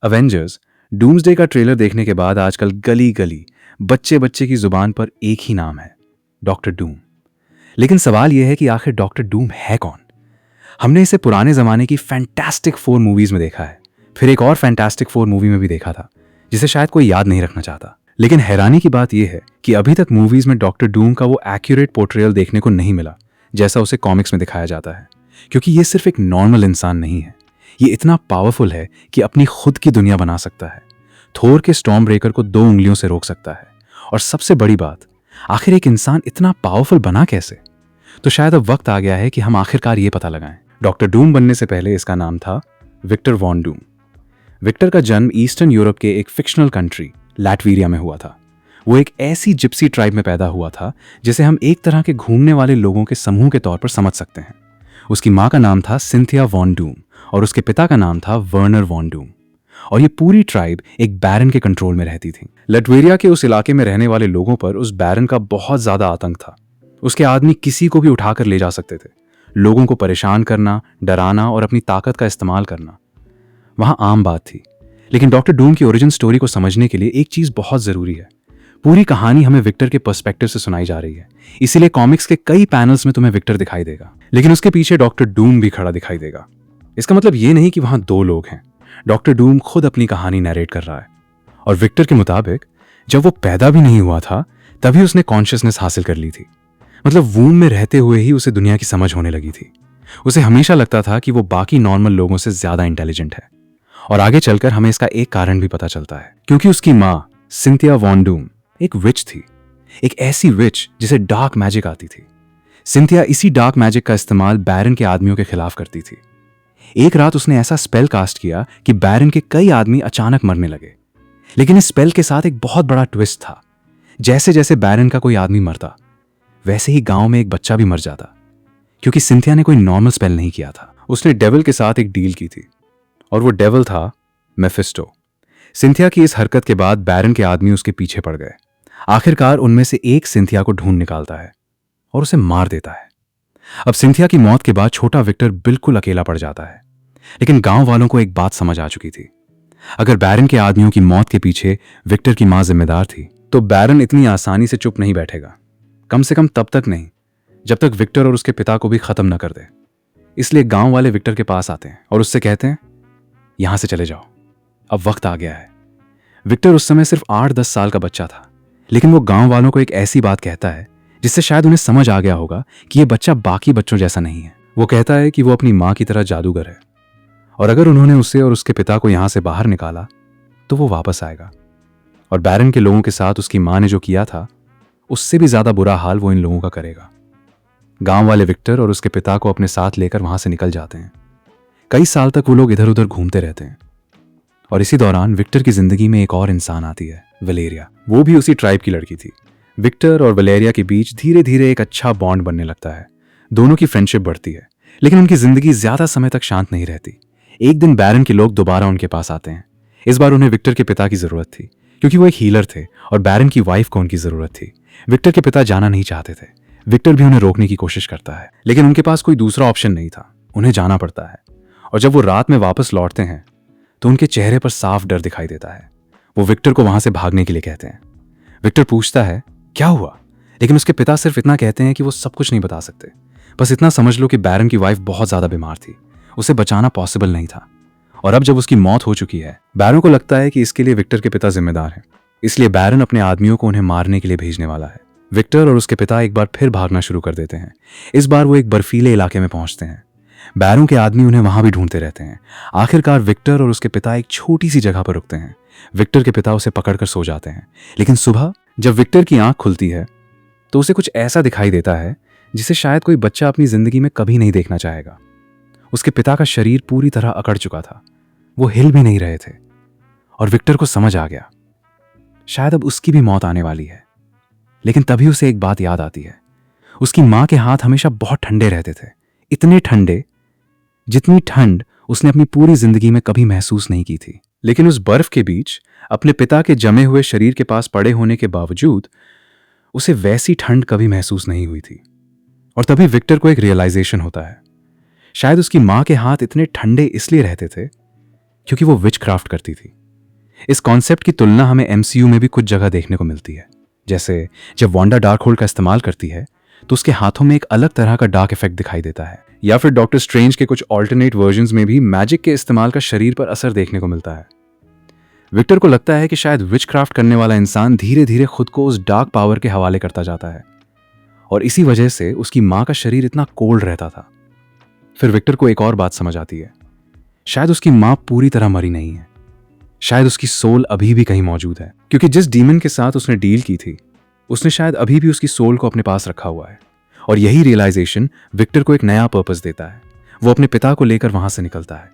Avengers doomsday का trailer देखने के बाद आजकल गली गली बच्चे बच्चे की जुबान पर एक ही नाम है, डॉक्टर डूम। लेकिन सवाल यह है कि आखिर डॉक्टर डूम है कौन। हमने इसे पुराने जमाने की फैंटास्टिक फोर मूवीज में देखा है, फिर एक और फैंटास्टिक फोर मूवी में भी देखा था जिसे शायद कोई याद नहीं रखना चाहता। लेकिन हैरानी की बात यह है कि अभी तक मूवीज में डॉक्टर डूम का वो एक्यूरेट पोर्ट्रेयल देखने को नहीं मिला जैसा उसे कॉमिक्स में दिखाया जाता है, क्योंकि ये सिर्फ एक नॉर्मल इंसान नहीं है, ये इतना पावरफुल है कि अपनी खुद की दुनिया बना सकता है, थोर के स्टॉर्म ब्रेकर को 2 उंगलियों से रोक सकता है। और सबसे बड़ी बात, आखिर एक इंसान इतना पावरफुल बना कैसे। तो शायद अब वक्त आ गया है कि हम आखिरकार ये पता लगाएं। डॉक्टर डूम बनने से पहले इसका नाम था विक्टर वॉन डूम। विक्टर का जन्म ईस्टर्न यूरोप के एक फिक्शनल कंट्री लैटवीरिया में हुआ था। वो एक ऐसी जिप्सी ट्राइब में पैदा हुआ था जिसे हम एक तरह के घूमने वाले लोगों के समूह के तौर पर समझ सकते हैं। उसकी माँ का नाम था सिंथिया वॉन डूम और उसके पिता का नाम था वर्नर वॉन डूम। और ये पूरी ट्राइब एक बैरन के कंट्रोल में रहती थी। लैटवीरिया के उस इलाके में रहने वाले लोगों पर उस बैरन का बहुत ज्यादा आतंक था। उसके आदमी किसी को भी उठाकर ले जा सकते थे। लोगों को परेशान करना, डराना और अपनी ताकत का इस्तेमाल करना वहां आम बात थी। लेकिन डॉक्टर डूम की ओरिजिन स्टोरी को समझने के लिए एक चीज बहुत जरूरी है। पूरी कहानी हमें विक्टर के पर्सपेक्टिव से सुनाई जा रही है, इसीलिए कॉमिक्स के कई पैनल्स में तुम्हें विक्टर दिखाई देगा, लेकिन उसके पीछे डॉक्टर डूम भी खड़ा दिखाई देगा। इसका मतलब ये नहीं कि वहां 2 लोग हैं। डॉक्टर डूम खुद अपनी कहानी नरेट कर रहा है। और विक्टर के मुताबिक जब वो पैदा भी नहीं हुआ था तभी उसने कॉन्शियसनेस हासिल कर ली थी। मतलब वूम में रहते हुए ही उसे दुनिया की समझ होने लगी थी। उसे हमेशा लगता था कि वो बाकी नॉर्मल लोगों से ज्यादा इंटेलिजेंट है। और आगे चलकर हमें इसका एक कारण भी पता चलता है, क्योंकि उसकी माँ सिंथिया वॉन डूम एक विच थी, एक ऐसी विच जिसे डार्क मैजिक आती थी। सिंथिया इसी डार्क मैजिक का इस्तेमाल बैरन के आदमियों के खिलाफ करती थी। एक रात उसने ऐसा स्पेल कास्ट किया कि बैरन के कई आदमी अचानक मरने लगे। लेकिन इस स्पेल के साथ एक बहुत बड़ा ट्विस्ट था। जैसे जैसे बैरन का कोई आदमी मरता वैसे ही गांव में एक बच्चा भी मर जाता, क्योंकि सिंथिया ने कोई नॉर्मल स्पेल नहीं किया था। उसने डेविल के साथ एक डील की थी और वो डेविल था मेफिस्टो। सिंथिया की इस हरकत के बाद बैरन के आदमी उसके पीछे पड़ गए। आखिरकार उनमें से एक सिंथिया को ढूंढ निकालता है और उसे मार देता है। अब सिंथिया की मौत के बाद छोटा विक्टर बिल्कुल अकेला पड़ जाता है। लेकिन गांव वालों को एक बात समझ आ चुकी थी, अगर बैरन के आदमियों की मौत के पीछे विक्टर की मां जिम्मेदार थी तो बैरन इतनी आसानी से चुप नहीं बैठेगा, कम से कम तब तक नहीं जब तक विक्टर और उसके पिता को भी खत्म न कर दे। इसलिए गांव वाले विक्टर के पास आते हैं और उससे कहते हैं, यहां से चले जाओ, अब वक्त आ गया है। विक्टर उस समय सिर्फ 8-10 साल का बच्चा था, लेकिन वो गांव वालों को एक ऐसी बात कहता है जिससे शायद उन्हें समझ आ गया होगा कि ये बच्चा बाकी बच्चों जैसा नहीं है। वो कहता है कि वो अपनी मां की तरह जादूगर है और अगर उन्होंने उसे और उसके पिता को यहां से बाहर निकाला तो वो वापस आएगा और बैरन के लोगों के साथ उसकी मां ने जो किया था उससे भी ज्यादा बुरा हाल वो इन लोगों का करेगा। गांव वाले विक्टर और उसके पिता को अपने साथ लेकर वहां से निकल जाते हैं। कई साल तक वो लोग इधर उधर घूमते रहते हैं और इसी दौरान विक्टर की जिंदगी में एक और इंसान आती है, वलेरिया। वो भी उसी ट्राइब की लड़की थी। विक्टर और वलेरिया के बीच धीरे धीरे एक अच्छा बॉन्ड बनने लगता है। दोनों की फ्रेंडशिप बढ़ती है, लेकिन उनकी जिंदगी ज्यादा समय तक शांत नहीं रहती। एक दिन बैरन के लोग दोबारा उनके पास आते हैं। इस बार उन्हें विक्टर के पिता की जरूरत थी, क्योंकि वो एक हीलर थे और बैरन की वाइफ को उनकी जरूरत थी। विक्टर के पिता जाना नहीं चाहते थे। विक्टर भी उन्हें रोकने की कोशिश करता है, लेकिन उनके पास कोई दूसरा ऑप्शन नहीं था, उन्हें जाना पड़ता है। और जब वो रात में वापस लौटते हैं तो उनके चेहरे पर साफ डर दिखाई देता है। वो विक्टर को वहां से भागने के लिए कहते हैं। विक्टर पूछता है क्या हुआ, लेकिन उसके पिता सिर्फ इतना कहते हैं कि वो सब कुछ नहीं बता सकते। बस इतना समझ लो कि बैरन की वाइफ बहुत ज्यादा बीमार थी, उसे बचाना पॉसिबल नहीं था। और अब जब उसकी मौत हो चुकी है, बैरन को लगता है कि इसके लिए विक्टर के पिता जिम्मेदार हैं। इसलिए बैरन अपने आदमियों को उन्हें मारने के लिए भेजने वाला है। विक्टर और उसके पिता एक बार फिर भागना शुरू कर देते हैं। इस बार वो एक बर्फीले इलाके में पहुंचते हैं। बैरन के आदमी उन्हें वहां भी ढूंढते रहते हैं। आखिरकार विक्टर और उसके पिता एक छोटी सी जगह पर रुकते हैं। विक्टर के पिता उसे पकड़कर सो जाते हैं, लेकिन सुबह जब विक्टर की आंख खुलती है तो उसे कुछ ऐसा दिखाई देता है जिसे शायद कोई बच्चा अपनी जिंदगी में कभी नहीं देखना चाहेगा। उसके पिता का शरीर पूरी तरह अकड़ चुका था, वो हिल भी नहीं रहे थे। और विक्टर को समझ आ गया शायद अब उसकी भी मौत आने वाली है। लेकिन तभी उसे एक बात याद आती है, उसकी मां के हाथ हमेशा बहुत ठंडे रहते थे, इतने ठंडे जितनी ठंड उसने अपनी पूरी जिंदगी में कभी महसूस नहीं की थी। लेकिन उस बर्फ के बीच अपने पिता के जमे हुए शरीर के पास पड़े होने के बावजूद उसे वैसी ठंड कभी महसूस नहीं हुई थी। और तभी विक्टर को एक रियलाइजेशन होता है, शायद उसकी मां के हाथ इतने ठंडे इसलिए रहते थे क्योंकि वो विच क्राफ्ट करती थी। इस कॉन्सेप्ट की तुलना हमें एमसीयू में भी कुछ जगह देखने को मिलती है। जैसे जब वांडा डार्कहोल्ड का इस्तेमाल करती है तो उसके हाथों में एक अलग तरह का डार्क इफेक्ट दिखाई देता है। या फिर डॉक्टर स्ट्रेंज के कुछ ऑल्टरनेट वर्जन्स में भी मैजिक के इस्तेमाल का शरीर पर असर देखने को मिलता है। विक्टर को लगता है कि शायद विच क्राफ्ट करने वाला इंसान धीरे धीरे खुद को उस डार्क पावर के हवाले करता जाता है और इसी वजह से उसकी मां का शरीर इतना कोल्ड रहता था। फिर विक्टर को एक और बात समझ आती है, शायद उसकी मां पूरी तरह मरी नहीं है, शायद उसकी सोल अभी भी कहीं मौजूद है, क्योंकि जिस डीमन के साथ उसने डील की थी उसने शायद अभी भी उसकी सोल को अपने पास रखा हुआ है। और यही रियलाइजेशन विक्टर को एक नया पर्पस देता है। वो अपने पिता को लेकर वहां से निकलता है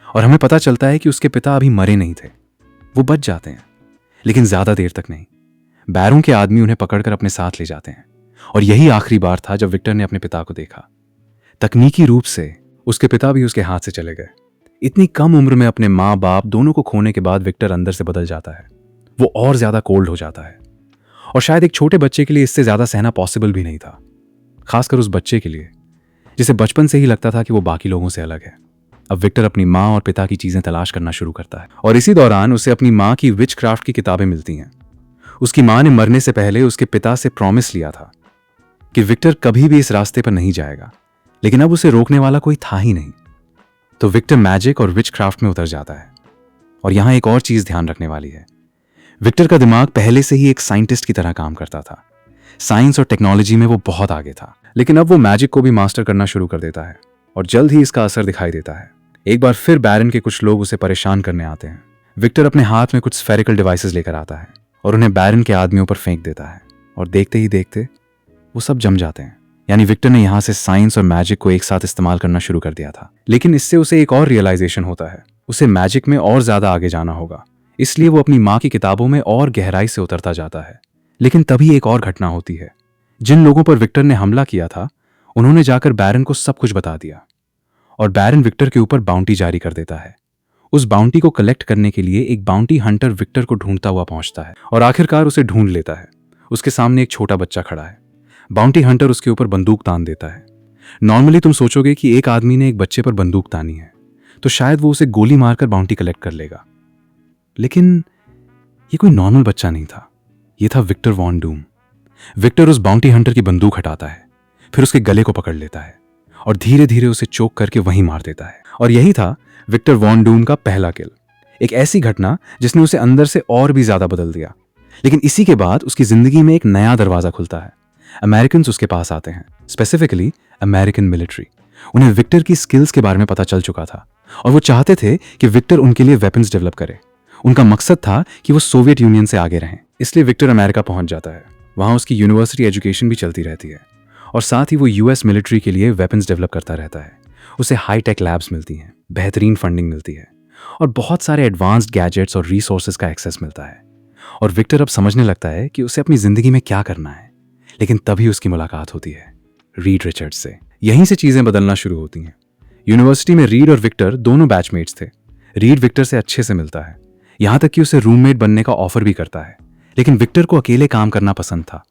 और हमें पता चलता है कि उसके पिता अभी मरे नहीं थे, वो बच जाते हैं, लेकिन ज्यादा देर तक नहीं। बैरों के आदमी उन्हें पकड़कर अपने साथ ले जाते हैं और यही आखिरी बार था जब विक्टर ने अपने पिता को देखा। तकनीकी रूप से उसके पिता भी उसके हाथ से चले गए। इतनी कम उम्र में अपने माँ बाप दोनों को खोने के बाद विक्टर अंदर से बदल जाता है। वो और ज्यादा कोल्ड हो जाता है और शायद एक छोटे बच्चे के लिए इससे ज्यादा सहना पॉसिबल भी नहीं था, खासकर उस बच्चे के लिए जिसे बचपन से ही लगता था कि वो बाकी लोगों से अलग है। अब विक्टर अपनी माँ और पिता की चीजें तलाश करना शुरू करता है और इसी दौरान उसे अपनी माँ की विच क्राफ्ट की किताबें मिलती हैं। उसकी माँ ने मरने से पहले उसके पिता से प्रॉमिस लिया था कि विक्टर कभी भी इस रास्ते पर नहीं जाएगा, लेकिन अब उसे रोकने वाला कोई था ही नहीं। तो विक्टर मैजिक और विच क्राफ्ट में उतर जाता है। और यहां एक और चीज ध्यान रखने वाली है, विक्टर का दिमाग पहले से ही एक साइंटिस्ट की तरह काम करता था। साइंस और टेक्नोलॉजी में वो बहुत आगे था, लेकिन अब वो मैजिक को भी मास्टर करना शुरू कर देता है और जल्द ही इसका असर दिखाई देता है। एक बार फिर बैरन के कुछ लोग उसे परेशान करने आते हैं। विक्टर अपने हाथ में कुछ स्फेरिकल डिवाइसेस लेकर आता है और उन्हें बैरन के आदमियों पर फेंक देता है और देखते ही देखते वो सब जम जाते हैं। यानी विक्टर ने यहां से साइंस और मैजिक को एक साथ इस्तेमाल करना शुरू कर दिया था। लेकिन इससे उसे एक और रियलाइजेशन होता है, उसे मैजिक में और ज्यादा आगे जाना होगा। इसलिए वो अपनी माँ की किताबों में और गहराई से उतरता जाता है। लेकिन तभी एक और घटना होती है। जिन लोगों पर विक्टर ने हमला किया था उन्होंने जाकर बैरन को सब कुछ बता दिया और बैरन विक्टर के ऊपर बाउंटी जारी कर देता है। उस बाउंटी को कलेक्ट करने के लिए एक बाउंटी हंटर विक्टर को ढूंढता हुआ पहुंचता है और आखिरकार उसे ढूंढ लेता है। उसके सामने एक छोटा बच्चा खड़ा है। बाउंटी हंटर उसके ऊपर बंदूक तान देता है। नॉर्मली तुम सोचोगे कि एक आदमी ने एक बच्चे पर बंदूक तानी है तो शायद वो उसे गोली मारकर बाउंटी कलेक्ट कर लेगा, लेकिन ये कोई नॉर्मल बच्चा नहीं था, ये था विक्टर वॉन डूम। विक्टर उस बाउंटी हंटर की बंदूक हटाता है, फिर उसके गले को पकड़ लेता है और धीरे धीरे उसे चोक करके वहीं मार देता है। और यही था विक्टर वॉन डूम का पहला किल, एक ऐसी घटना जिसने उसे अंदर से और भी ज्यादा बदल दिया। लेकिन इसी के बाद उसकी जिंदगी में एक नया दरवाजा खुलता है। अमेरिकन उसके पास आते हैं, स्पेसिफिकली अमेरिकन मिलिट्री। उन्हें विक्टर की स्किल्स के बारे में पता चल चुका था और वो चाहते थे कि विक्टर उनके लिए वेपन्स डेवलप करे। उनका मकसद था कि वो सोवियत यूनियन से आगे रहें। इसलिए विक्टर अमेरिका पहुंच जाता है। वहां उसकी यूनिवर्सिटी एजुकेशन भी चलती रहती है और साथ ही वो यूएस मिलिट्री के लिए वेपन्स डेवलप करता रहता है। उसे हाई टेक लैब्स मिलती हैं, बेहतरीन फंडिंग मिलती है और बहुत सारे एडवांस्ड गैजेट्स और रिसोर्सेज का एक्सेस मिलता है। और विक्टर अब समझने लगता है कि उसे अपनी जिंदगी में क्या करना है। लेकिन तभी उसकी मुलाकात होती है रीड रिचर्ड्स से। यहीं से चीजें बदलना शुरू होती हैं। यूनिवर्सिटी में रीड और विक्टर दोनों बैचमेट्स थे। रीड विक्टर से अच्छे से मिलता है, यहां तक कि उसे रूममेट बनने का ऑफर भी करता है। लेकिन विक्टर को अकेले काम करना पसंद था।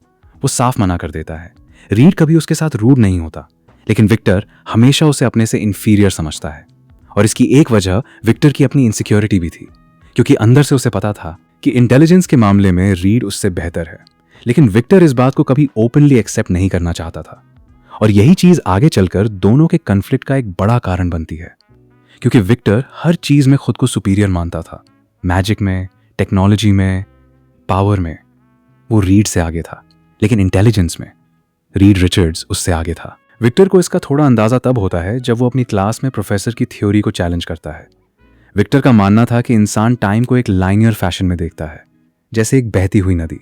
वो साफ मना कर देता है। रीड कभी उसके साथ रूड नहीं होता, लेकिन विक्टर हमेशा उसे अपने से इंफीरियर समझता है। और इसकी एक वजह विक्टर की अपनी इनसिक्योरिटी भी थी, क्योंकि अंदर से उसे पता था कि इंटेलिजेंस के मामले में रीड उससे बेहतर है। लेकिन विक्टर इस बात को कभी ओपनली एक्सेप्ट नहीं करना चाहता था और यही चीज आगे चलकर दोनों के कन्फ्लिक्ट का एक बड़ा कारण बनती है, क्योंकि विक्टर हर चीज में खुद को सुपीरियर मानता था। मैजिक में, टेक्नोलॉजी में, पावर में वो रीड से आगे था, लेकिन इंटेलिजेंस में रीड रिचर्ड्स उससे आगे था। विक्टर को इसका थोड़ा अंदाजा तब होता है जब वो अपनी क्लास में प्रोफेसर की थ्योरी को चैलेंज करता है। विक्टर का मानना था कि इंसान टाइम को एक लाइनियर फैशन में देखता है, जैसे एक बहती हुई नदी।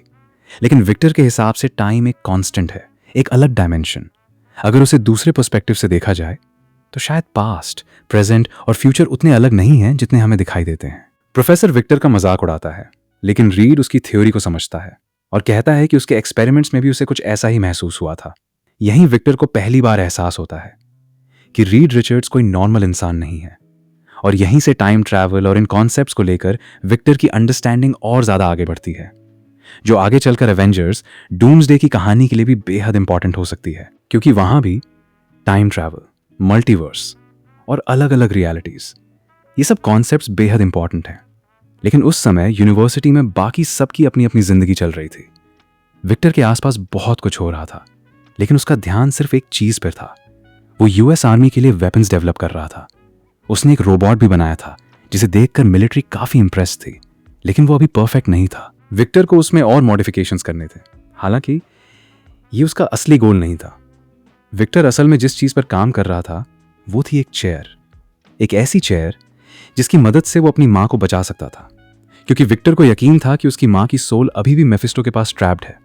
लेकिन विक्टर के हिसाब से टाइम एक कांस्टेंट है, एक अलग डायमेंशन। अगर उसे दूसरे पर्सपेक्टिव से देखा जाए तो शायद पास्ट, प्रेजेंट और फ्यूचर उतने अलग नहीं हैं जितने हमें दिखाई देते हैं। प्रोफेसर विक्टर का मजाक उड़ाता है, लेकिन रीड उसकी थ्योरी को समझता है और कहता है कि उसके एक्सपेरिमेंट्स में भी उसे कुछ ऐसा ही महसूस हुआ था। यहीं विक्टर को पहली बार एहसास होता है कि रीड रिचर्ड्स कोई नॉर्मल इंसान नहीं है। और यहीं से टाइम ट्रैवल और इन कॉन्सेप्ट्स को लेकर विक्टर की अंडरस्टैंडिंग और ज्यादा आगे बढ़ती है, जो आगे चलकर एवेंजर्स डूम्सडे की कहानी के लिए भी बेहद इंपॉर्टेंट हो सकती है, क्योंकि वहां भी टाइम ट्रैवल, मल्टीवर्स और अलग अलग रियलिटीज, ये सब कॉन्सेप्ट्स बेहद इंपॉर्टेंट हैं, लेकिन उस समय यूनिवर्सिटी में बाकी सबकी अपनी अपनी जिंदगी चल रही थी। विक्टर के आसपास बहुत कुछ हो रहा था, लेकिन उसका ध्यान सिर्फ एक चीज पर था। वो यूएस आर्मी के लिए वेपन्स डेवलप कर रहा था। उसने एक रोबोट भी बनाया था जिसे देखकर मिलिट्री काफी इंप्रेस थी, लेकिन वो अभी परफेक्ट नहीं था। विक्टर को उसमें और मॉडिफिकेशंस करने थे। हालांकि ये उसका असली गोल नहीं था। विक्टर असल में जिस चीज पर काम कर रहा था वो थी एक चेयर, एक ऐसी चेयर जिसकी मदद से वो अपनी मां को बचा सकता था, क्योंकि विक्टर को यकीन था कि उसकी मां की सोल अभी भी मेफिस्टो के पास ट्रैप्ड है,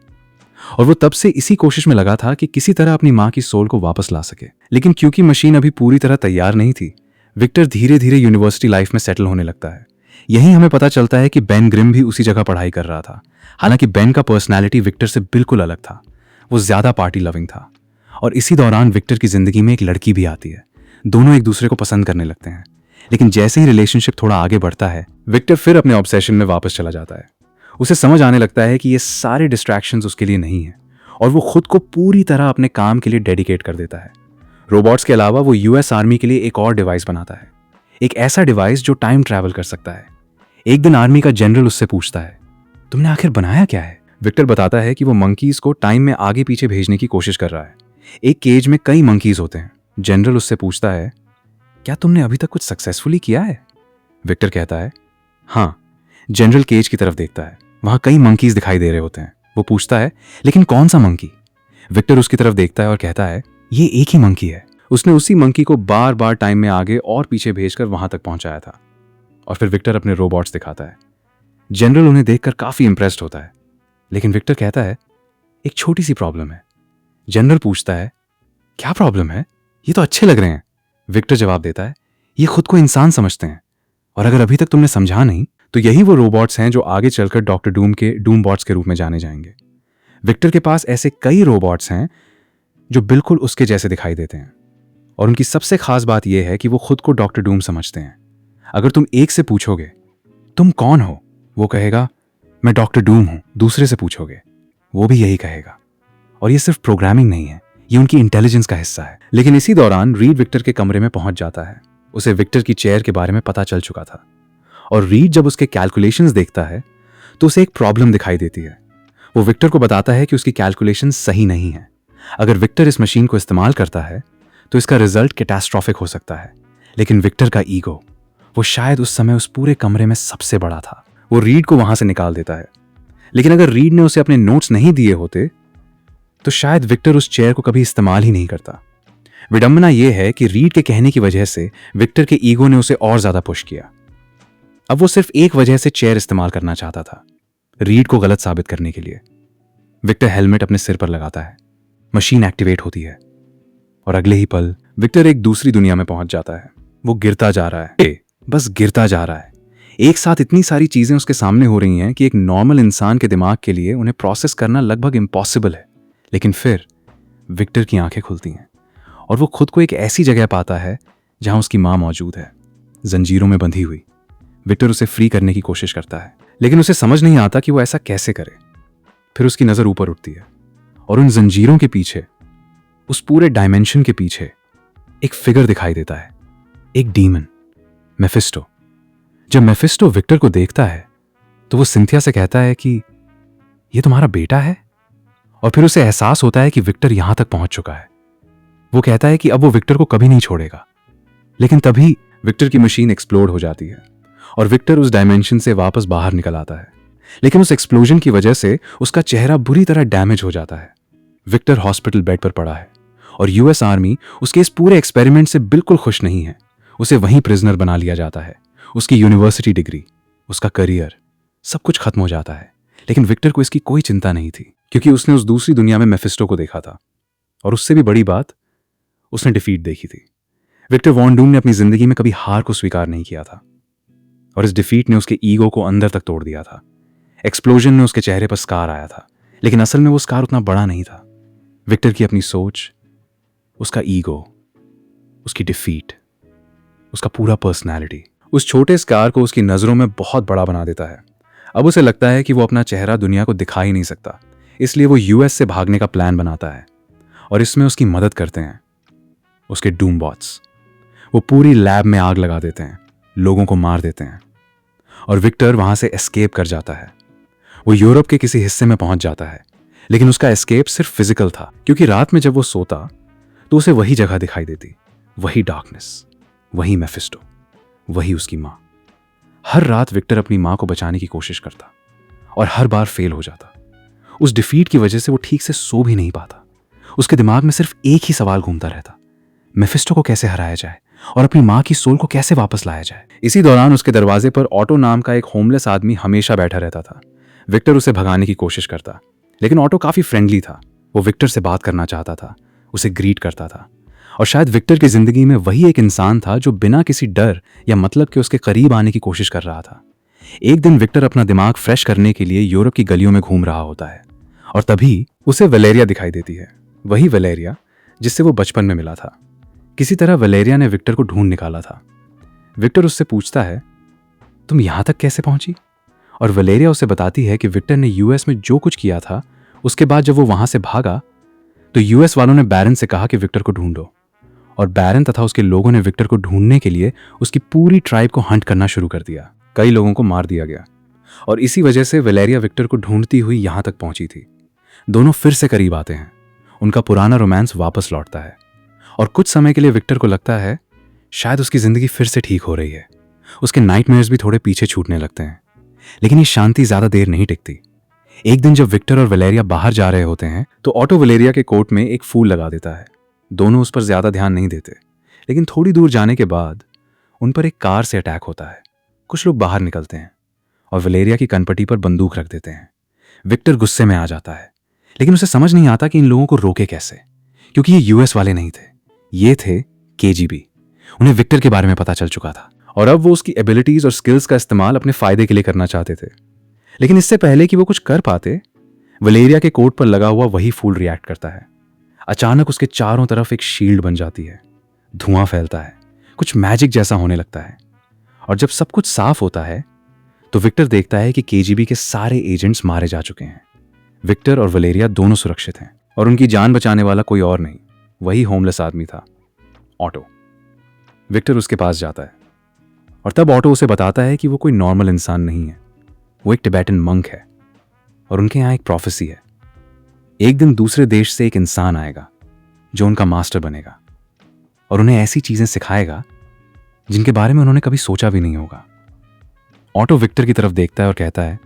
और वो तब से इसी कोशिश में लगा था कि किसी तरह अपनी मां की सोल को वापस ला सके। लेकिन क्योंकि मशीन अभी पूरी तरह तैयार नहीं थी, विक्टर धीरे धीरे यूनिवर्सिटी लाइफ में सेटल होने लगता है। यहीं हमें पता चलता है कि बेन ग्रिम भी उसी जगह पढ़ाई कर रहा था। हालांकि बेन का पर्सनैलिटी विक्टर से बिल्कुल अलग था। वो ज्यादा पार्टी लविंग था, और इसी दौरान विक्टर की जिंदगी में एक लड़की भी आती है। दोनों एक दूसरे को पसंद करने लगते हैं, लेकिन जैसे ही रिलेशनशिप थोड़ा आगे बढ़ता है, विक्टर फिर अपने ऑब्सेशन में वापस चला जाता है। उसे समझ आने लगता है कि ये सारे डिस्ट्रैक्शंस उसके लिए नहीं है, और वो खुद को पूरी तरह अपने काम के लिए डेडिकेट कर देता है। रोबोट्स के अलावा वो यूएस आर्मी के लिए एक और डिवाइस बनाता है, एक ऐसा डिवाइस जो टाइम ट्रैवल कर सकता है। एक दिन आर्मी का जनरल उससे पूछता है, तुमने आखिर बनाया क्या है? विक्टर बताता है कि वो मंकीज को टाइम में आगे पीछे भेजने की कोशिश कर रहा है। एक केज में कई मंकीज होते हैं। जनरल उससे पूछता है, क्या तुमने अभी तक कुछ सक्सेसफुली किया है? विक्टर कहता है, हाँ। जनरल केज की तरफ देखता है, वहां कई मंकीज दिखाई दे रहे होते हैं। वो पूछता है, लेकिन कौन सा मंकी? विक्टर उसकी तरफ देखता है और कहता है, ये एक ही मंकी है। उसने उसी मंकी को बार बार टाइम में आगे और पीछे भेजकर वहां तक पहुंचाया था। और फिर विक्टर अपने रोबोट्स दिखाता है। जनरल उन्हें देखकर काफी इंप्रेस्ड होता है, लेकिन विक्टर कहता है, एक छोटी सी प्रॉब्लम है। जनरल पूछता है, क्या प्रॉब्लम है? ये तो अच्छे लग रहे हैं। विक्टर जवाब देता है, ये खुद को इंसान समझते हैं, और अगर अभी तक तुमने समझा नहीं तो यही वो रोबोट्स हैं जो आगे चलकर डॉक्टर डूम के डूमबॉट्स के रूप में जाने जाएंगे। विक्टर के पास ऐसे कई रोबोट्स हैं जो बिल्कुल उसके जैसे दिखाई देते हैं, और उनकी सबसे खास बात यह है कि वो खुद को डॉक्टर डूम समझते हैं। अगर तुम एक से पूछोगे, तुम कौन हो? वो कहेगा, मैं डॉक्टर डूम हूं। दूसरे से पूछोगे, वो भी यही कहेगा। और ये सिर्फ प्रोग्रामिंग नहीं है, ये उनकी इंटेलिजेंस का हिस्सा है। लेकिन इसी दौरान रीड विक्टर के कमरे में पहुंच जाता है। उसे विक्टर की चेयर के बारे में पता चल चुका था, और रीड जब उसके कैलकुलेशंस देखता है तो उसे एक प्रॉब्लम दिखाई देती है। वो विक्टर को बताता है कि उसकी कैलकुलेशंस सही नहीं है। अगर विक्टर इस मशीन को इस्तेमाल करता है तो इसका रिजल्ट कैटास्ट्रॉफिक हो सकता है। लेकिन विक्टर का ईगो, वो शायद उस समय उस पूरे कमरे में सबसे बड़ा था। वो रीड को वहां से निकाल देता है। लेकिन अगर रीड ने उसे अपने नोट्स नहीं दिए होते तो शायद विक्टर उस चेयर को कभी इस्तेमाल ही नहीं करता। विडंबना यह है कि रीड के कहने की वजह से विक्टर के ईगो ने उसे और ज्यादा पुश किया। अब वो सिर्फ एक वजह से चेयर इस्तेमाल करना चाहता था, रीड को गलत साबित करने के लिए। विक्टर हेलमेट अपने सिर पर लगाता है, मशीन एक्टिवेट होती है, और अगले ही पल विक्टर एक दूसरी दुनिया में पहुंच जाता है। वो गिरता जा रहा है, बस गिरता जा रहा है। एक साथ इतनी सारी चीजें उसके सामने हो रही हैं कि एक नॉर्मल इंसान के दिमाग के लिए उन्हें प्रोसेस करना लगभग इम्पॉसिबल है। लेकिन फिर विक्टर की आंखें खुलती हैं, और वो खुद को एक ऐसी जगह पाता है जहां उसकी मां मौजूद है, जंजीरों में बंधी हुई। विक्टर उसे फ्री करने की कोशिश करता है, लेकिन उसे समझ नहीं आता कि वो ऐसा कैसे करे। फिर उसकी नजर ऊपर उठती है, और उन जंजीरों के पीछे, उस पूरे डायमेंशन के पीछे एक फिगर दिखाई देता है, एक डीमन, मेफिस्टो। जब मेफिस्टो विक्टर को देखता है तो वो सिंथिया से कहता है कि ये तुम्हारा बेटा है, और फिर उसे एहसास होता है कि विक्टर यहां तक पहुंच चुका है। वो कहता है कि अब वो विक्टर को कभी नहीं छोड़ेगा। लेकिन तभी विक्टर की मशीन एक्सप्लोड हो जाती है, और विक्टर उस डायमेंशन से वापस बाहर निकल आता है। लेकिन उस एक्सप्लोजन की वजह से उसका चेहरा बुरी तरह डैमेज हो जाता है। विक्टर हॉस्पिटल बेड पर पड़ा है, और यूएस आर्मी उसके इस पूरे एक्सपेरिमेंट से बिल्कुल खुश नहीं है। उसे वहीं प्रिजनर बना लिया जाता है। उसकी यूनिवर्सिटी डिग्री, उसका करियर, सब कुछ खत्म हो जाता है। लेकिन विक्टर को इसकी कोई चिंता नहीं थी, क्योंकि उसने उस दूसरी दुनिया में मेफिस्टो को देखा था, और उससे भी बड़ी बात, उसने डिफीट देखी थी। विक्टर वॉन डूम ने अपनी जिंदगी में कभी हार को स्वीकार नहीं किया था, और इस डिफीट ने उसके ईगो को अंदर तक तोड़ दिया था। एक्सप्लोजन में उसके चेहरे पर स्कार आया था, लेकिन असल में वो स्कार उतना बड़ा नहीं था। विक्टर की अपनी सोच, उसका ईगो, उसकी डिफीट, उसका पूरा पर्सनैलिटी उस छोटे स्कार को उसकी नजरों में बहुत बड़ा बना देता है। अब उसे लगता है कि वो अपना चेहरा दुनिया को दिखा ही नहीं सकता, इसलिए वो यूएस से भागने का प्लान बनाता है, और इसमें उसकी मदद करते हैं उसके डूमबॉट्स। वो पूरी लैब में आग लगा देते हैं, लोगों को मार देते हैं और विक्टर वहां से एस्केप कर जाता है। वो यूरोप के किसी हिस्से में पहुंच जाता है, लेकिन उसका एस्केप सिर्फ फिजिकल था, क्योंकि रात में जब वो सोता तो उसे वही जगह दिखाई देती, वही डार्कनेस, वही मेफिस्टो, वही उसकी माँ। हर रात विक्टर अपनी माँ को बचाने की कोशिश करता और हर बार फेल हो जाता। उस डिफीट की वजह से वो ठीक से सो भी नहीं पाता। उसके दिमाग में सिर्फ एक ही सवाल घूमता रहता, मेफिस्टो को कैसे हराया जाए और अपनी माँ की सोल को कैसे वापस लाया जाए। इसी दौरान उसके दरवाजे पर ऑटो नाम का एक होमलेस आदमी हमेशा बैठा रहता था। विक्टर उसे भगाने की कोशिश करता, लेकिन ऑटो काफी फ्रेंडली था। वो विक्टर से बात करना चाहता था, उसे ग्रीट करता था, और शायद विक्टर की जिंदगी में वही एक इंसान था जो बिना किसी डर या मतलब के उसके करीब आने की कोशिश कर रहा था। एक दिन विक्टर अपना दिमाग फ्रेश करने के लिए यूरोप की गलियों में घूम रहा होता है, और तभी उसे वलेरिया दिखाई देती है, वही वलेरिया जिससे वो बचपन में मिला था। किसी तरह वलेरिया ने विक्टर को ढूंढ निकाला था। विक्टर उससे पूछता है, तुम यहां तक कैसे पहुंची? और वलेरिया उसे बताती है कि विक्टर ने यूएस में जो कुछ किया था, उसके बाद जब वो वहां से भागा तो यूएस वालों ने बैरन से कहा कि विक्टर को ढूंढो, और बैरन तथा उसके लोगों ने विक्टर को ढूंढने के लिए उसकी पूरी ट्राइब को हंट करना शुरू कर दिया। कई लोगों को मार दिया गया, और इसी वजह से वलेरिया विक्टर को ढूंढती हुई यहां तक पहुंची थी। दोनों फिर से करीब आते हैं, उनका पुराना रोमांस वापस लौटता है, और कुछ समय के लिए विक्टर को लगता है शायद उसकी जिंदगी फिर से ठीक हो रही है। उसके नाइटमेयर्स भी थोड़े पीछे छूटने लगते हैं, लेकिन ये शांति ज्यादा देर नहीं टिकती। एक दिन जब विक्टर और वलेरिया बाहर जा रहे होते हैं तो ऑटो वलेरिया के कोट में एक फूल लगा देता है। दोनों उस पर ज्यादा ध्यान नहीं देते, लेकिन थोड़ी दूर जाने के बाद उन पर एक कार से अटैक होता है। कुछ लोग बाहर निकलते हैं और वलेरिया की कनपटी पर बंदूक रख देते हैं। विक्टर गुस्से में आ जाता है, लेकिन उसे समझ नहीं आता कि इन लोगों को रोके कैसे, क्योंकि ये यूएस वाले नहीं थे, ये थे केजीबी। उन्हें विक्टर के बारे में पता चल चुका था, और अब वो उसकी एबिलिटीज और स्किल्स का इस्तेमाल अपने फायदे के लिए करना चाहते थे। लेकिन इससे पहले कि वो कुछ कर पाते, वलेरिया के कोट पर लगा हुआ वही फूल रिएक्ट करता है। अचानक उसके चारों तरफ एक शील्ड बन जाती है, धुआं फैलता है, कुछ मैजिक जैसा होने लगता है, और जब सब कुछ साफ होता है तो विक्टर देखता है कि केजीबी के सारे एजेंट्स मारे जा चुके हैं। विक्टर और वलेरिया दोनों सुरक्षित हैं, और उनकी जान बचाने वाला कोई और नहीं, वही होमलेस आदमी था, ऑटो। विक्टर उसके पास जाता है, और तब ऑटो उसे बताता है कि वो कोई नॉर्मल इंसान नहीं है, वो एक टिबेटन मंक है, और उनके यहाँ एक प्रोफेसी है। एक दिन दूसरे देश से एक इंसान आएगा जो उनका मास्टर बनेगा, और उन्हें ऐसी चीजें सिखाएगा जिनके बारे में उन्होंने कभी सोचा भी नहीं होगा। ऑटो विक्टर की तरफ देखता है और कहता है,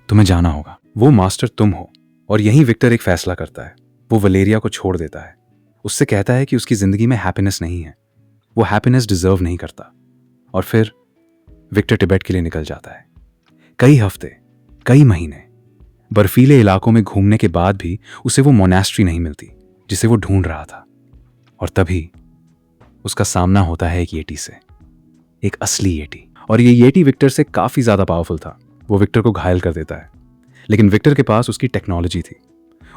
तुम्हें जाना होगा, वो मास्टर तुम हो। और यहीं विक्टर एक फैसला करता है, वो वलेरिया को छोड़ देता है। उससे कहता है कि उसकी जिंदगी में हैप्पीनेस नहीं है, वो हैप्पीनेस डिजर्व नहीं करता। और फिर विक्टर तिब्बत के लिए निकल जाता है। कई हफ्ते, कई महीने बर्फीले इलाकों में घूमने के बाद भी उसे वो मोनास्ट्री नहीं मिलती जिसे वो ढूंढ रहा था। और तभी उसका सामना होता है एक येटी से, एक असली येटी। और ये येटी विक्टर से काफी ज्यादा पावरफुल था। वो विक्टर को घायल कर देता है, लेकिन विक्टर के पास उसकी टेक्नोलॉजी थी।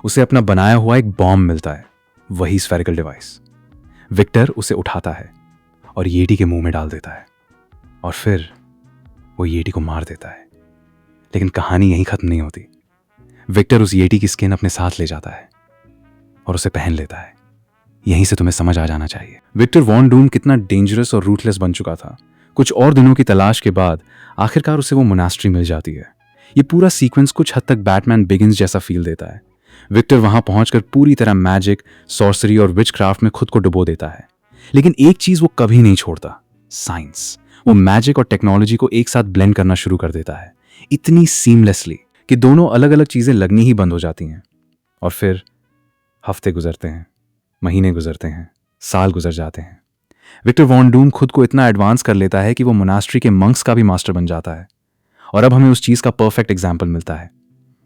उसे अपना बनाया हुआ एक बॉम्ब मिलता है, वही स्फेरिकल डिवाइस। विक्टर उसे उठाता है और येटी के मुंह में डाल देता है, और फिर वो येटी को मार देता है। लेकिन कहानी यहीं खत्म नहीं होती। विक्टर उस येटी की स्किन अपने साथ ले जाता है और उसे पहन लेता है। यहीं से तुम्हें समझ आ जाना चाहिए विक्टर वॉन डूम कितना डेंजरस और रूथलेस बन चुका था। कुछ और दिनों की तलाश के बाद आखिरकार उसे वो मोनास्ट्री मिल जाती है। ये पूरा सीक्वेंस कुछ हद तक बैटमैन बिगिंस जैसा फील देता है। विक्टर वहां पहुंचकर पूरी तरह मैजिक, सॉर्सरी और विच क्राफ्ट में खुद को डुबो देता है। लेकिन एक चीज वो कभी नहीं छोड़ता, साइंस। वो मैजिक और टेक्नोलॉजी को एक साथ ब्लेंड करना शुरू कर देता है, इतनी सीमलेसली कि दोनों अलग अलग चीजें लगनी ही बंद हो जाती हैं। और फिर हफ्ते गुजरते हैं, महीने गुजरते हैं, साल गुजर जाते हैं। विक्टर वॉन डूम खुद को इतना एडवांस कर लेता है कि वो मोनास्ट्री के मंक्स का भी मास्टर बन जाता है। और अब हमें उस चीज का परफेक्ट एग्जाम्पल मिलता है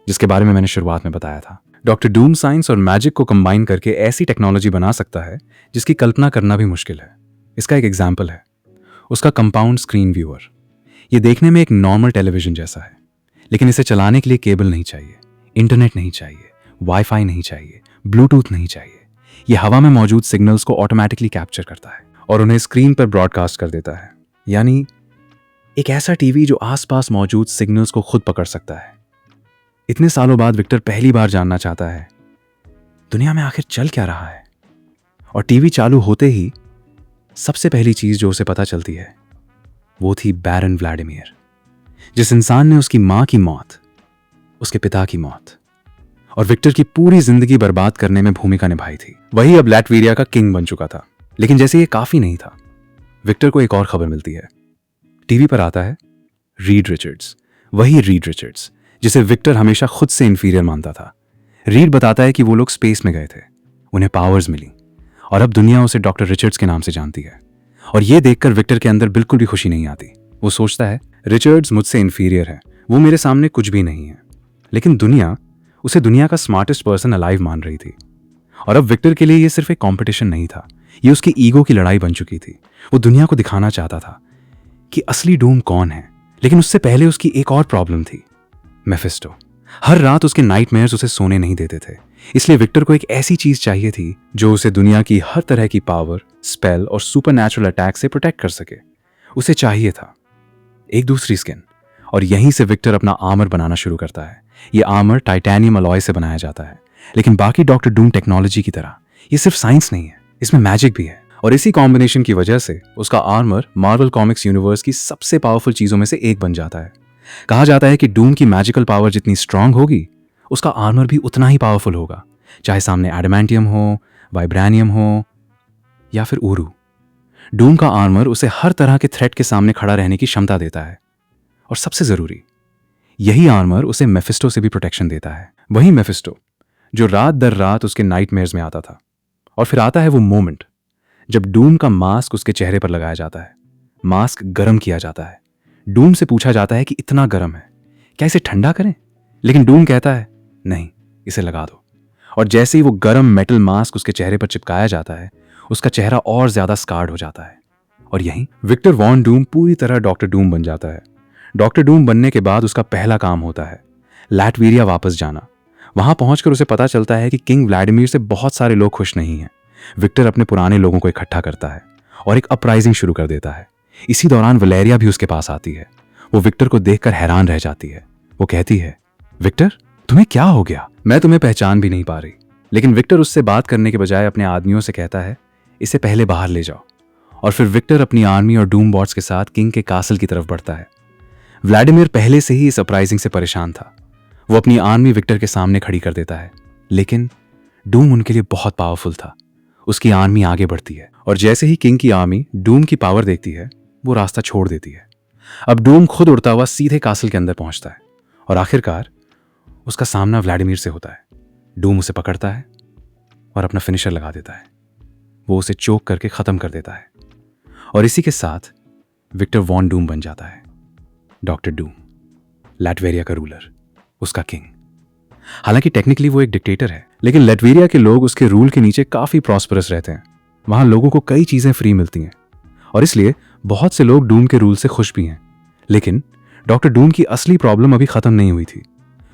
जिसके बारे में मैंने शुरुआत में बताया था। डॉक्टर डूम साइंस और मैजिक को कंबाइन करके ऐसी टेक्नोलॉजी बना सकता है जिसकी कल्पना करना भी मुश्किल है। इसका एक एग्जाम्पल है उसका कंपाउंड स्क्रीन व्यूअर। ये देखने में एक नॉर्मल टेलीविजन जैसा है, लेकिन इसे चलाने के लिए केबल नहीं चाहिए, इंटरनेट नहीं चाहिए, वाईफाई नहीं चाहिए, ब्लूटूथ नहीं चाहिए। ये हवा में मौजूद सिग्नल्स को ऑटोमेटिकली कैप्चर करता है और उन्हें स्क्रीन पर ब्रॉडकास्ट कर देता है। यानी एक ऐसा टीवी जो आसपास मौजूद सिग्नल्स को खुद पकड़ सकता है। इतने सालों बाद विक्टर पहली बार जानना चाहता है दुनिया में आखिर चल क्या रहा है। और टीवी चालू होते ही सबसे पहली चीज जो उसे पता चलती है वो थी बैरन व्लादिमीर, जिस इंसान ने उसकी मां की मौत, उसके पिता की मौत और विक्टर की पूरी जिंदगी बर्बाद करने में भूमिका निभाई थी। वही अब लैटविरिया का किंग बन चुका था। लेकिन जैसे ये काफी नहीं था, विक्टर को एक और खबर मिलती है। टीवी पर आता है रीड रिचर्ड्स, वही रीड रिचर्ड्स जिसे विक्टर हमेशा खुद से इंफीरियर मानता था। रीड बताता है कि वो लोग स्पेस में गए थे, उन्हें पावर्स मिली और अब दुनिया उसे डॉक्टर रिचर्ड्स के नाम से जानती है। और ये देखकर विक्टर के अंदर बिल्कुल भी खुशी नहीं आती। वो सोचता है रिचर्ड्स मुझसे इंफीरियर है, वो मेरे सामने कुछ भी नहीं है। लेकिन दुनिया उसे दुनिया का स्मार्टेस्ट पर्सन अलाइव मान रही थी। और अब विक्टर के लिए ये सिर्फ एक कॉम्पिटिशन नहीं था, ये उसकी ईगो की लड़ाई बन चुकी थी। वो दुनिया को दिखाना चाहता था कि असली डूम कौन है। लेकिन उससे पहले उसकी एक और प्रॉब्लम थी, मेफिस्टो। हर रात उसके नाइटमेयर्स उसे सोने नहीं देते थे। इसलिए विक्टर को एक ऐसी चीज चाहिए थी जो उसे दुनिया की हर तरह की पावर, स्पेल और सुपरनैचुरल अटैक से प्रोटेक्ट कर सके। उसे चाहिए था एक दूसरी स्किन, और यहीं से विक्टर अपना आर्मर बनाना शुरू करता है। ये आर्मर टाइटेनियम अलॉय से बनाया जाता है। लेकिन बाकी डॉक्टर डूम टेक्नोलॉजी की तरह ये सिर्फ साइंस नहीं है, इसमें मैजिक भी है। और इसी कॉम्बिनेशन की वजह से उसका आर्मर मार्वल कॉमिक्स यूनिवर्स की सबसे पावरफुल चीजों में से एक बन जाता है। कहा जाता है कि डूम की मैजिकल पावर जितनी स्ट्रांग होगी, उसका आर्मर भी उतना ही पावरफुल होगा, चाहे सामने एडामेंटियम हो, वाइब्रेनियम हो या फिर ऊरू। डूम का आर्मर उसे हर तरह के थ्रेट के सामने खड़ा रहने की क्षमता देता है। और सबसे जरूरी, यही आर्मर उसे मेफिस्टो से भी प्रोटेक्शन देता है। वही मेफिस्टो जो रात दर रात उसके नाइटमेयर्स में आता था। और फिर आता है वो मोमेंट जब डूम का मास्क उसके चेहरे पर लगाया जाता है। मास्क गर्म किया जाता है। डूम से पूछा जाता है कि इतना गर्म है, क्या इसे ठंडा करें? लेकिन डूम कहता है नहीं, इसे लगा दो। और जैसे ही वो गर्म मेटल मास्क उसके चेहरे पर चिपकाया जाता है, उसका चेहरा और ज्यादा स्कार्ड हो जाता है। और यहीं विक्टर वॉन डूम पूरी तरह डॉक्टर डूम बन जाता है। डॉक्टर डूम बनने के बाद उसका पहला काम होता है लैटविरिया वापस जाना। वहां पहुंचकर उसे पता चलता है कि किंग व्लादिमीर से बहुत सारे लोग खुश नहीं हैं। विक्टर अपने पुराने लोगों को इकट्ठा करता है और एक अपराइजिंग शुरू कर देता है। इसी दौरान वलेरिया भी उसके पास आती है। वो विक्टर को देखकर हैरान रह जाती है। वो कहती है, विक्टर तुम्हें क्या हो गया? मैं तुम्हें पहचान भी नहीं पा रही। लेकिन विक्टर उससे बात करने के बजाय अपने आदमियों से कहता है, इसे पहले बाहर ले जाओ। और फिर विक्टर अपनी आर्मी और डूम बॉट्स के साथ किंग के कासल की तरफ बढ़ता है। व्लादिमीर पहले से ही इस अपराइजिंग से परेशान था। वो अपनी आर्मी विक्टर के सामने खड़ी कर देता है। लेकिन डूम उनके लिए बहुत पावरफुल था। उसकी आर्मी आगे बढ़ती है और जैसे ही किंग की आर्मी डूम की पावर देखती है, वो रास्ता छोड़ देती है। अब डूम खुद उड़ता हुआ सीधे कासल के अंदर पहुंचता है और आखिरकार उसका सामना व्लादिमीर से होता है। डूम उसे पकड़ता है और अपना फिनिशर लगा देता है। वो उसे चोक करके खत्म कर देता है और इसी के साथ विक्टर वॉन डूम बन जाता है। डॉक्टर डूम, लैटवेरिया का रूलर, उसका किंग। हालांकि टेक्निकली वो एक डिक्टेटर है, लेकिन लैटवेरिया के लोग उसके रूल के नीचे काफी प्रॉस्परस रहते हैं। वहां लोगों को कई चीजें फ्री मिलती हैं और इसलिए बहुत से लोग डूम के रूल से खुश भी हैं। लेकिन डॉक्टर डूम की असली प्रॉब्लम अभी खत्म नहीं हुई थी।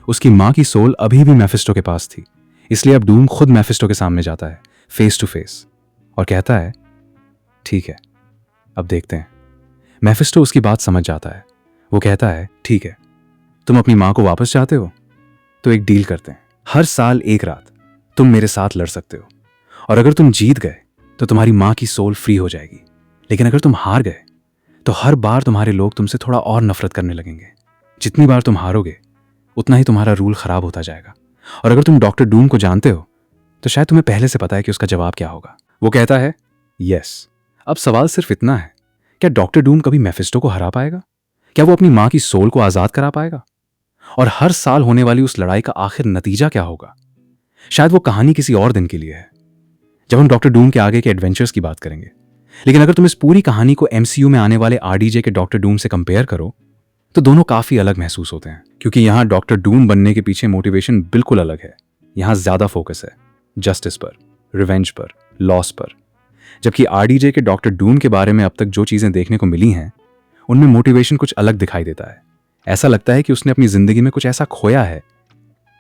उसकी मां की सोल अभी भी मेफिस्टो के पास थी। इसलिए अब डूम खुद मेफिस्टो के सामने जाता है, फेस टू फेस, और कहता है, ठीक है, अब देखते हैं। मेफिस्टो उसकी बात समझ जाता है। वो कहता है, ठीक है, तुम अपनी मां को वापस चाहते हो तो एक डील करते हैं। हर साल एक रात तुम मेरे साथ लड़ सकते हो और अगर तुम जीत गए तो तुम्हारी मां की सोल फ्री हो जाएगी। लेकिन अगर तुम हार गए तो हर बार तुम्हारे लोग तुमसे थोड़ा और नफरत करने लगेंगे। जितनी बार तुम हारोगे उतना ही तुम्हारा रूल खराब होता जाएगा। और अगर तुम डॉक्टर डूम को जानते हो तो शायद तुम्हें पहले से पता है कि उसका जवाब क्या होगा। वो कहता है, यस, अब सवाल सिर्फ इतना है, क्या डॉक्टर डूम कभी मेफिस्टो को हरा पाएगा? क्या वो अपनी मां की सोल को आजाद करा पाएगा? और हर साल होने वाली उस लड़ाई का आखिर नतीजा क्या होगा? शायद वो कहानी किसी और दिन के लिए है, जब हम डॉक्टर डूम के आगे के एडवेंचर्स की बात करेंगे। लेकिन अगर तुम इस पूरी कहानी को एमसीयू में आने वाले आरडीजे के डॉक्टर डूम से कंपेयर करो तो दोनों काफी अलग महसूस होते हैं, क्योंकि यहां डॉक्टर डूम बनने के पीछे मोटिवेशन बिल्कुल अलग है। यहां ज्यादा फोकस है जस्टिस पर, रिवेंज पर, लॉस पर। जबकि आरडीजे के डॉक्टर डूम के बारे में अब तक जो चीजें देखने को मिली हैं उनमें मोटिवेशन कुछ अलग दिखाई देता है। ऐसा लगता है कि उसने अपनी जिंदगी में कुछ ऐसा खोया है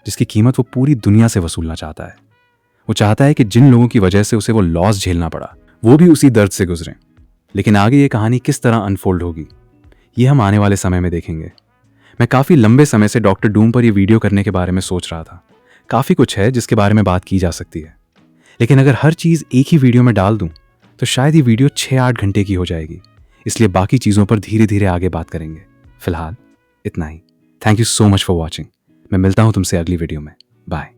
जिसकी कीमत वो पूरी दुनिया से वसूलना चाहता है। वो चाहता है कि जिन लोगों की वजह से उसे वो लॉस झेलना पड़ा वो भी उसी दर्द से गुजरें। लेकिन आगे ये कहानी किस तरह अनफोल्ड होगी ये हम आने वाले समय में देखेंगे। मैं काफी लंबे समय से डॉक्टर डूम पर ये वीडियो करने के बारे में सोच रहा था। काफी कुछ है जिसके बारे में बात की जा सकती है, लेकिन अगर हर चीज एक ही वीडियो में डाल दूं तो शायद ये वीडियो 6-8 घंटे की हो जाएगी। इसलिए बाकी चीज़ों पर धीरे धीरे आगे बात करेंगे। फिलहाल इतना ही। Thank you so much for watching. मैं मिलता हूं तुमसे अगली वीडियो में। बाय।